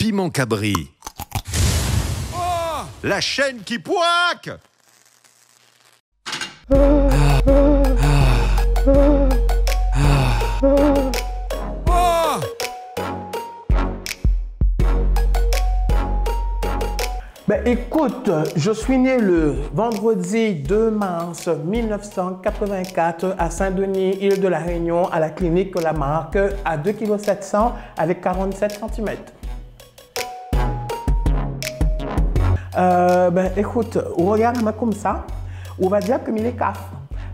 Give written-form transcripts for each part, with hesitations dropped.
Piment Cabri. Oh, la chaîne qui poique! Ben écoute, je suis né le vendredi 2 mars 1984 à Saint-Denis, île de la Réunion, à la clinique Lamarck, à 2,7 kg avec 47 cm. Ben écoute, regarde-moi comme ça, on va dire que il est caf.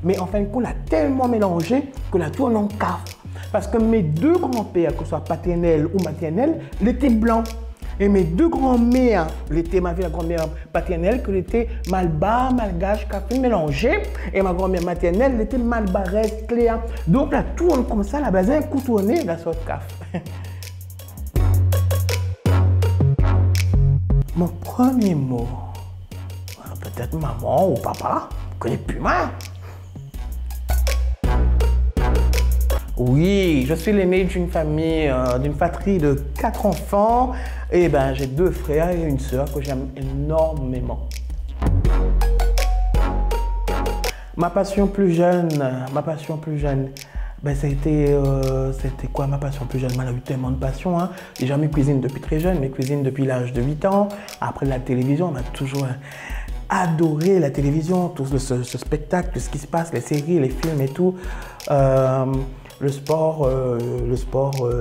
Mais en fin de compte, on a tellement mélangé que la tourne en caf. Parce que mes deux grands-pères, que ce soit paternels ou maternels, ils étaient blancs. Et mes deux grands-mères, l'été, ma grand-mère paternelle, que l'été malbar, malgache, café mélangé. Et ma grand-mère maternelle, l'été malbarès, cléa. Donc la tourne comme ça, la basin contournée, la sorte café. Mon premier mot, peut-être maman ou papa, je ne connais plus moi. Oui, je suis l'aîné d'une famille, d'une fratrie de 4 enfants. Et ben, j'ai 2 frères et une sœur que j'aime énormément. Ma passion plus jeune, ben, c'était quoi ma passion plus jeune? Moi, j'ai eu tellement de passion. Hein. Déjà, mes cuisines depuis très jeune, mes cuisines depuis l'âge de 8 ans. Après la télévision, on a toujours adoré la télévision, tout ce spectacle, ce qui se passe, les séries, les films et tout. Le sport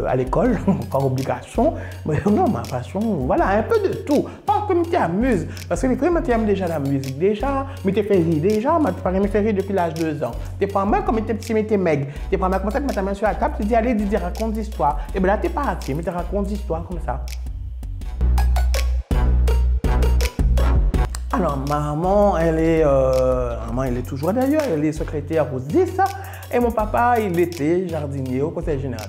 à l'école, par obligation. Mais non, ma passion, voilà, un peu de tout. Pas que tu t'amuses. Parce que les premiers, tu aimes déjà la musique. Déjà, mais tu fais rire. Déjà, tu parles de rire depuis l'âge de 2 ans. Tu pas mal comme tu es petit, mais tu es maigre. Tu pas mal comme ça, tu mets ta main sur la table, tu dis, allez, dis, raconte des histoires. Et bien là, tu es parti, mais tu racontes des histoires comme ça. Alors, maman, elle est toujours d'ailleurs, elle est secrétaire au 10. Et mon papa, il était jardinier au conseil général.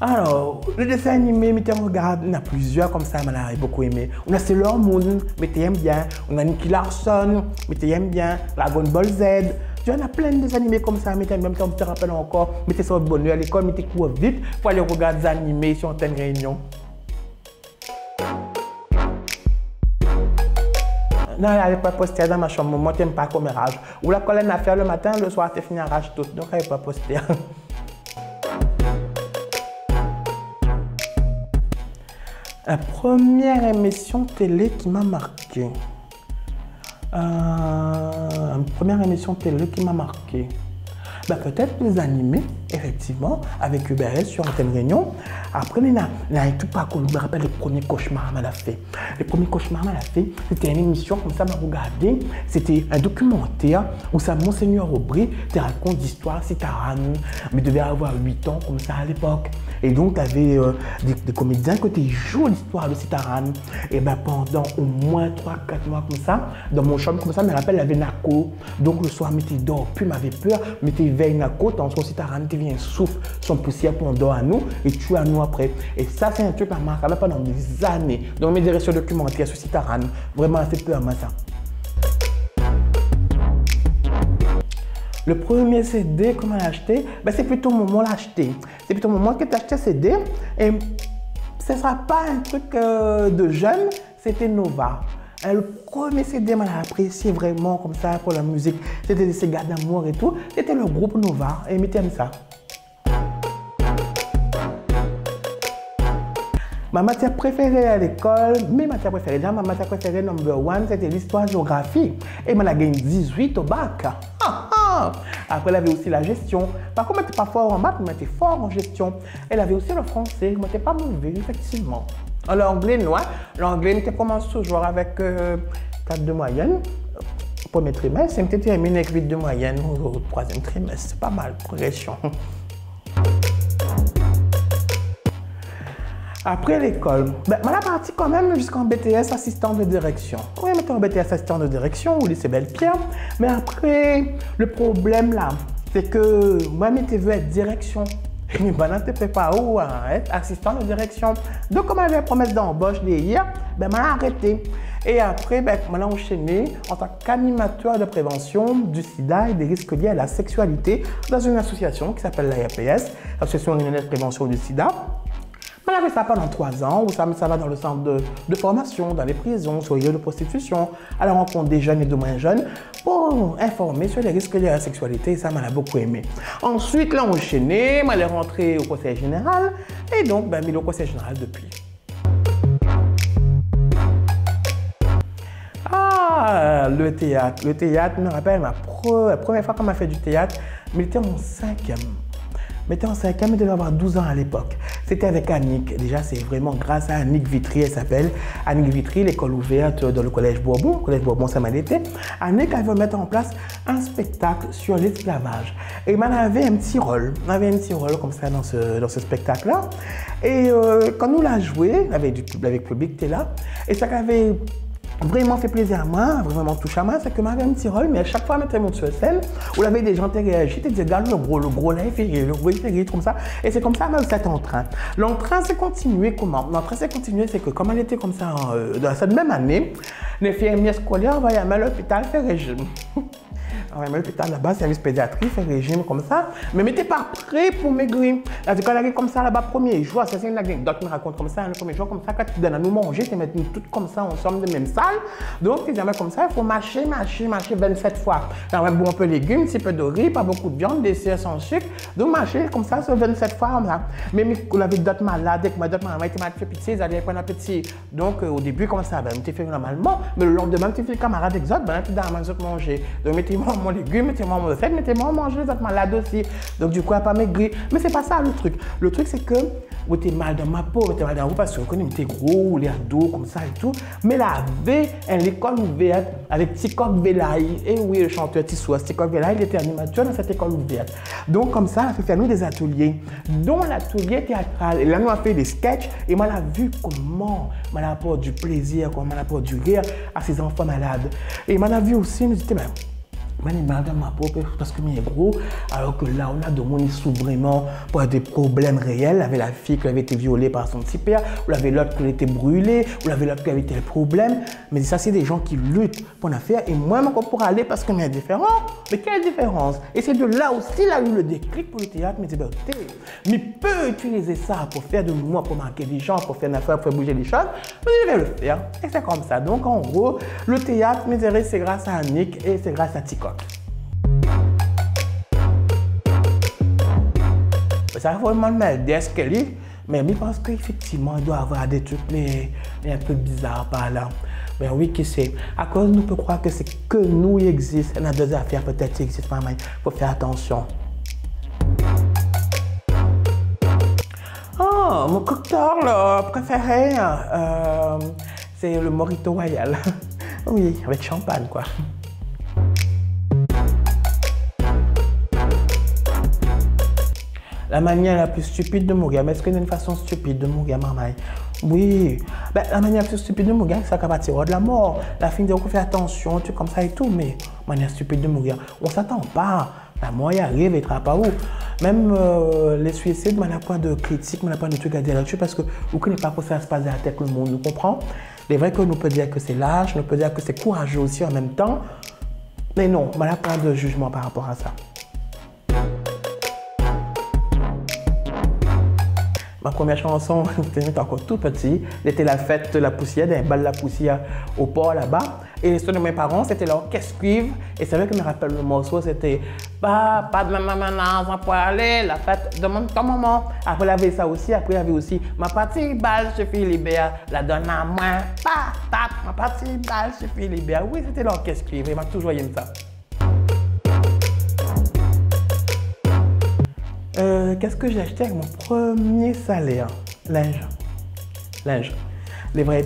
Alors, le dessin animé, mais tu regardes, il y en a plusieurs comme ça, j'ai beaucoup aimé. On a Sailor Moon, mais tu aimes bien. On a Nicky Larson, mais tu aimes bien. Dragon Ball Z. Il y en a plein de animés comme ça, mais tu aimes bien, tu te rappelles encore. Mais tu es sur le bonheur à l'école, mais tu cours vite pour aller regarder des animés sur une réunion. Non, elle n'avait pas posté dans ma chambre. Moi, tu n'aimes pas commérage. Ou la colonne à faire le matin, le soir, tu finis à rage tout. Donc, elle n'avait pas posté. La première émission télé qui m'a marqué. Ben, peut-être les animés, effectivement, avec UBS sur Antenne Réunion. Après, il y a un tout parcours. Je me rappelle les premiers cauchemars qu'elle a fait. Les premiers cauchemars qu'elle a fait, c'était une émission comme ça, m'a regardé. C'était un documentaire où ça, Monseigneur Aubry te raconte l'histoire Citarane. Mais devait avoir 8 ans comme ça à l'époque. Et donc, tu avais des comédiens qui te jouent l'histoire de Citarane. Et ben, pendant au moins 3-4 mois comme ça, dans mon chambre comme ça, je me rappelle, il y avait Nako. Donc, le soir, je dors plus, m'avait peur, mais tu veilles Nako, dans son Citarane, tu viens souffle son poussière pour on dort à nous et tu à nous après. Et ça, c'est un truc qui m'a marqué pendant des années. Donc, mes directions documentaires sur Citarane, vraiment, ça fait peur à moi, ça. Le premier CD qu'on m'a acheté, ben c'est plutôt mon moment l'acheter. C'est plutôt mon moment que tu as acheté CD. Et ce ne sera pas un truc de jeune, c'était Nova. Le premier CD, je l'ai apprécié vraiment comme ça pour la musique. C'était des gars d'amour et tout. C'était le groupe Nova. Et mais t'aimes ça. Ma matière préférée à l'école, ma matière préférée number 1, c'était l'histoire-géographie. Et je l'ai gagné 18 au bac. Après, elle avait aussi la gestion. Par contre, je n'étais pas fort en maths, mais j'étais fort en gestion. Elle avait aussi le français, je n'étais pas mauvais, effectivement. L'anglais, non. L'anglais, je commence toujours avec 4 de moyenne. Premier trimestre, je terminé avec 8 de moyenne au 3e trimestre. C'est pas mal, progression. Après l'école, ben, je suis parti quand même jusqu'en BTS assistant de direction. Oui, j'étais en BTS assistant de direction au lycée Belle-Pierre. Mais après, le problème là, c'est que moi, je veux être direction. Mais maintenant, tu ne fais pas où être assistant de direction. Donc, comme j'avais promesse d'embauche hier, ben, je l'ai arrêté. Et après, ben, on a enchaîné en tant qu'animateur de prévention du sida et des risques liés à la sexualité dans une association qui s'appelle l'ARPS, Association Réunionnaise de Prévention du Sida. On a fait ça pendant 3 ans, où ça va dans le centre de formation, dans les prisons, sur les lieux de prostitution, à la rencontre des jeunes et de moins jeunes, pour informer sur les risques liés à la sexualité, et ça, m'a beaucoup aimé. Ensuite, là, on a enchaîné, on est rentré au conseil général, et donc, ben, il est au conseil général depuis. Ah, le théâtre, je me rappelle, la première fois qu'on m'a fait du théâtre, mais j'étais en 5e. Mais j'étais en 5e, je devais avoir 12 ans à l'époque. C'était avec Annick. Déjà, c'est vraiment grâce à Annick Vitry, elle s'appelle. Annick Vitry, l'école ouverte dans le Collège Bourbon. Collège Bourbon, ça m'a été. Annick, elle veut mettre en place un spectacle sur l'esclavage. Et on avait un petit rôle. On avait un petit rôle comme ça dans ce spectacle-là. Et quand nous l'avons joué, avec le public qui était là, et ça avait vraiment fait plaisir à moi, vraiment touché à moi, c'est que j'avais un petit rôle, mais à chaque fois, je monte sur scène, où il y avait des gens qui réagi, ils disaient, regarde le gros là, il fait rire, le gros il fait rire, comme ça. Et c'est comme ça, même cet entrain. L'entrain s'est continué comment? L'entrain s'est continué, c'est que comme elle était comme ça, dans cette même année, les infirmières scolaires envoyaient à l'hôpital faire régime. On va à l'hôpital là-bas, service pédiatrie, faire régime comme ça. Mais n'était pas prêt pour maigrir. Quand elle arrive comme ça là-bas, premier jour, c'est une anecdote, me raconte comme ça, le premier jour comme ça, quand tu donnes à nous manger, tu mets nous toutes comme ça ensemble de même salle. Donc, tu dis comme ça, il faut mâcher 27 fois. Alors, un bon peu de légumes, un petit peu de riz, pas beaucoup de viande, dessert sans sucre. Donc, mâcher comme ça, sur 27 fois comme ça. Mais on avait d'autres malades, d'autres malades, ils m'ont fait pitié, ils allaient prendre un petit. Donc, au début, comme ça, ben, tu fais normalement, mais le lendemain, tu fais camarade exote, ben, tu donnes à manger. Donc, mettez-moi mon légumes, mettez-moi mon recette, mettez-moi manger les autres malades aussi. Donc, du coup, elle n'a pas maigri. Mais c'est pas ça le truc. Le truc, c'est que vous êtes mal dans ma peau, vous êtes mal dans vous parce que vous connaissez, vous êtes gros, les ados, comme ça et tout. Mais là, l'école ouverte avec Tikok Velaï, et oui, le chanteur Tissou, Tikok Velaï, il était animateur dans cette école ouverte. Donc, comme ça, on a fait nous des ateliers, dont l'atelier théâtral. Et là, nous avons fait des sketchs et on a vu comment on apporte du plaisir, comment on apporte du rire à ces enfants malades. Et on a vu aussi, nous disons, je suis mal dans ma peau parce que je suis gros, alors que là, on a demandé sous vraiment pour des problèmes réels. Avec la fille qui avait été violée par son petit père, ou avait l'autre qui avait été brûlée, ou avait l'autre qui avait tel problème. Mais ça, c'est des gens qui luttent pour l'affaire. Et moi, je pour aller parce que c'est différent. Mais quelle différence? Et c'est de là aussi, là, eu le déclic pour le théâtre. Mais je peux utiliser ça pour faire de moi, pour marquer des gens, pour faire une affaire, pour faire bouger les choses. Mais je vais le faire. Et c'est comme ça. Donc, en gros, le théâtre, c'est grâce à Annick et c'est grâce à Tikok. Ça va vraiment mal d'escalier, mais je pense qu'effectivement, il doit y avoir des trucs un peu bizarres par là. Ben oui, qui sait. À cause, nous peut croire que c'est que nous qui existons. Il y a deux affaires peut-être qui existent, mais il faut faire attention. Oh, mon cocktail préféré, c'est le Mojito Royal. Oui, avec champagne, quoi. La manière la plus stupide de mourir, mais est-ce qu'il y a une façon stupide de mourir, maman? Oui, ben, la manière la plus stupide de mourir, c'est qu'à partir de la mort. La fin de on fait attention, tu comme ça et tout, mais la manière stupide de mourir, on ne s'attend pas. La mort y arrive et ne pas où. Même les suicides, on n'a pas de critique, on n'a pas de trucs à dire là-dessus parce que vous ne connaissez pas comment ça se passe à la tête le monde, nous comprenons. C'est vrai que nous peut dire que c'est lâche, nous peut dire que c'est courageux aussi en même temps, mais non, on n'a pas de jugement par rapport à ça. Ma première chanson, j'étais encore tout petit, c'était la fête de la poussière, des balles de la poussière au port là-bas. Et l'histoire de mes parents, c'était l'orchestre cuivre. Et c'est vrai que je me rappelle le morceau, c'était pas de ma maman, on peut aller, la fête de mon maman. Après, il y avait ça aussi, après, il y avait aussi ma petite balle chez Philibert, la donne à moi, ma petite balle chez Philibert. Oui, c'était l'orchestre cuivre, il m'a toujours aimé ça. Qu'est-ce que j'ai acheté avec mon premier salaire? Linge. Les vrais.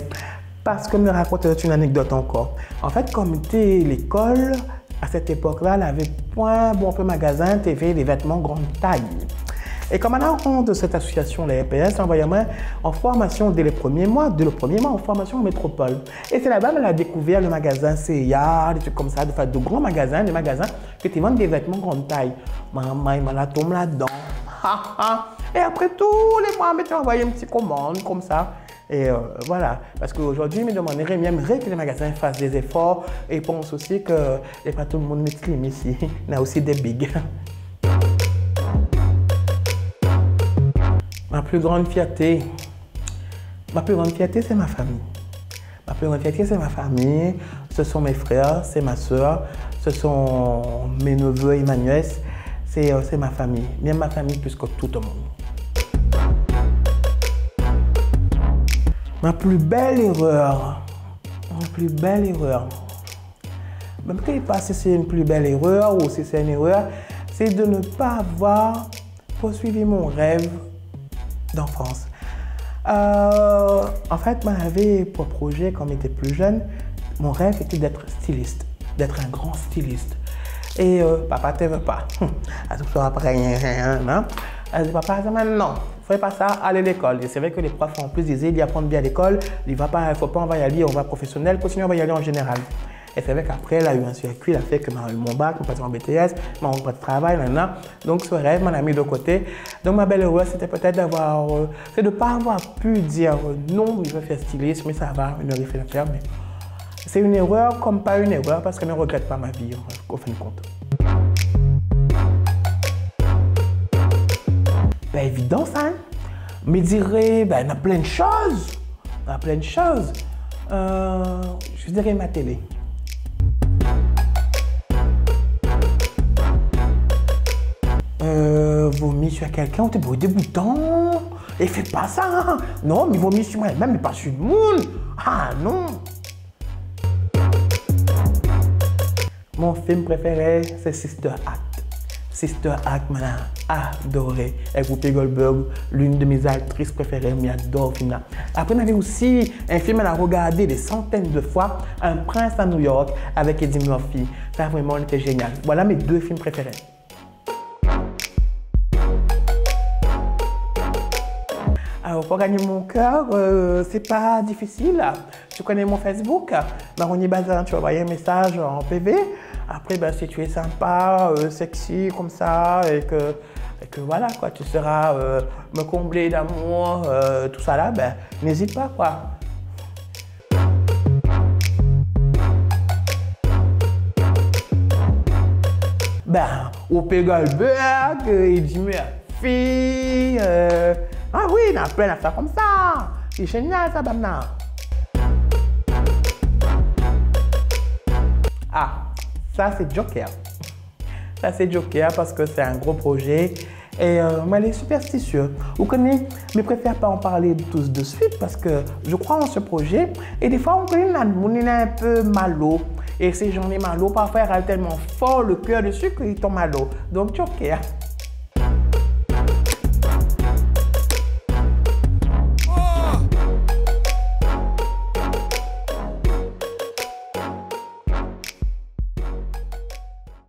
Parce que je me raconte une anecdote encore. En fait, comme était l'école, à cette époque-là, elle avait point bon peu magasin, TV, des vêtements grande taille. Et comme on a rencontré de cette association, la RPS, envoyé-moi en formation dès le premier mois en formation en métropole. Et c'est là-bas qu'elle a découvert le magasin CIA, des trucs comme ça, de grands magasins, des magasins qui te vendent des vêtements grande taille. Maman, il m'a tombé là-dedans. Et après tous les mois, je m'envoyé une petite commande comme ça. Et voilà, parce qu'aujourd'hui, il me demanderait, il aimerait que les magasins fassent des efforts et pense aussi que n'est pas tout le monde muslim ici. Il y a aussi des bigs. Ma plus grande fierté, c'est ma famille. Ma plus grande fierté, c'est ma famille. Ce sont mes frères, c'est ma soeur, ce sont mes neveux et ma nièce. C'est ma famille. Bien ma famille plus que tout le monde. Ma plus belle erreur. Même que je ne sais pas si c'est une plus belle erreur ou si c'est une erreur, c'est de ne pas avoir poursuivi mon rêve d'enfance. En fait, moi, j'avais pour projet, quand j'étais plus jeune, mon rêve était d'être styliste, d'être un grand styliste. Et papa ne te veut pas. À tout ça, après, hein? Elle dit, papa, non, ne fais pas ça, allez à l'école. Et c'est vrai que les profs en plus disaient, il y a apprendre bien à l'école, il ne faut pas, on va y aller, on va professionnel, continuer, on va y aller en général. Et c'est vrai qu'après, elle a eu un circuit, elle a fait que mon bac, mon passé en BTS, mon rentrée de travail, maintenant. Donc ce rêve, m'en a mis de côté. Donc ma belle erreur, c'était peut-être d'avoir, c'est de ne pas avoir pu dire non, je veux faire styliste, mais ça va, une heure il fait l'affaire. Mais c'est une erreur comme pas une erreur parce que je ne regrette pas ma vie, au fin de compte. Ben évident ça, hein? Mais je dirais, ben, il y a plein de choses. Je dirais ma télé. Vomir sur quelqu'un, on te brûle des boutons. Et fais pas ça. Hein? Non, mais vomir sur moi-même, mais pas sur le monde. Ah non. Mon film préféré, c'est Sister Act. Sister Act, m'a adoré. Avec Whoopi Goldberg, l'une de mes actrices préférées, j'adore le film là. Après, on avait aussi un film à regarder des centaines de fois, Un prince à New York avec Eddie Murphy. Ça vraiment était génial. Voilà mes 2 films préférés. Alors, pour gagner mon cœur, c'est pas difficile. Tu connais mon Facebook, Maroni Bazin, tu vas envoyer un message en PV. Après, ben, si tu es sympa, sexy comme ça, et que voilà, quoi, tu seras me combler d'amour, tout ça là, ben, n'hésite pas, quoi. Ben, Whoopi Goldberg, Eddie Murphy, ah oui, il y a plein d'affaires comme ça. C'est génial, ça, maintenant. Ah, ça, c'est Joker. Ça, c'est Joker parce que c'est un gros projet. Et moi, elle est superstitieuse. Vous connaissez, mais je préfère pas en parler tous de suite parce que je crois en ce projet. Et des fois, on connaît un peu malo. Et ces gens-là malo, parfois, ils râlent tellement fort le cœur dessus qu'ils tombent malo. Donc, Joker.